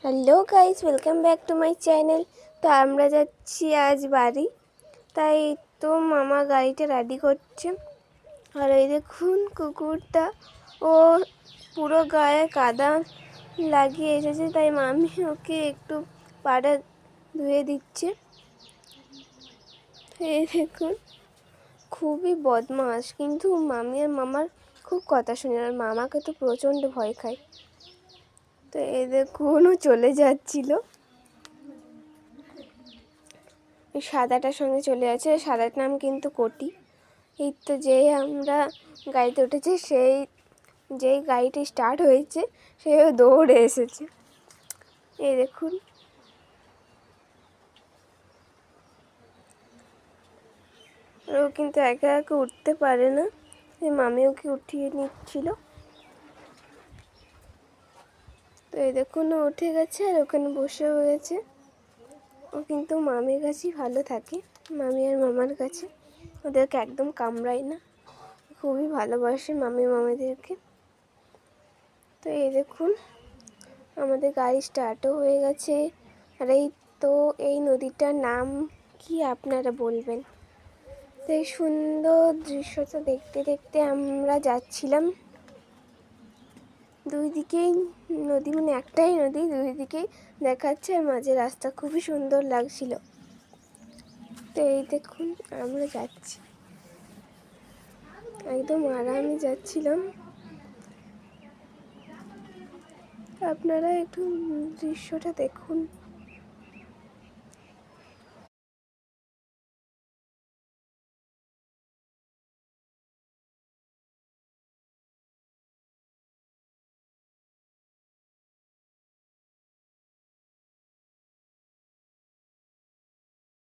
Hello guys, welcome back to my channel. তো আমরা যাচ্ছি আজ বাড়ি, তাই তো মামা গাড়িটা রেডি করছে। আর এই দেখুন কুকুরটা, ও পুরো গায়ে কাদা লাগিয়ে এসেছে, তাই মামি ওকে একটু পাড়া ধুয়ে দিচ্ছে। এই দেখুন খুবই বদমাস, কিন্তু মামি আর মামার খুব কথা শুনে, আর মামাকে তো প্রচণ্ড ভয় খায়। তো এই দেখুন ও চলে যাচ্ছিল, সাদাটার সঙ্গে চলে যাচ্ছে। সাদাটার নাম কিন্তু কোটি। এই তো যেই আমরা গাড়িতে উঠেছি, যেই গাড়িটি স্টার্ট হয়েছে সেও দৌড়ে এসেছে। এই দেখুন ও কিন্তু একা একা উঠতে পারে না, মামি ওকে উঠিয়ে নিচ্ছিল। তো এই দেখুন ও উঠে গেছে আর ওখানে বসেও গেছে। ও কিন্তু মামির কাছেই ভালো থাকে, মামি আর মামার কাছে। ওদেরকে একদম কামড়ায় না, খুবই ভালোবাসে মামি মামিদেরকে। তো এই দেখুন আমাদের গাড়ি স্টার্টও হয়ে গেছে। আর এই তো এই নদীটার নাম কি আপনারা বলবেন। তো এই সুন্দর দৃশ্যটা দেখতে দেখতে আমরা যাচ্ছিলাম। দুই দিকেই নদী, মানে একটাই নদী, দুই দিকেই দেখাচ্ছে, আর মাঝে রাস্তা খুবই সুন্দর লাগছিল। তো এই দেখুন আমরা যাচ্ছি, একদম আরামে যাচ্ছিলাম। আপনারা একটু দৃশ্যটা দেখুন।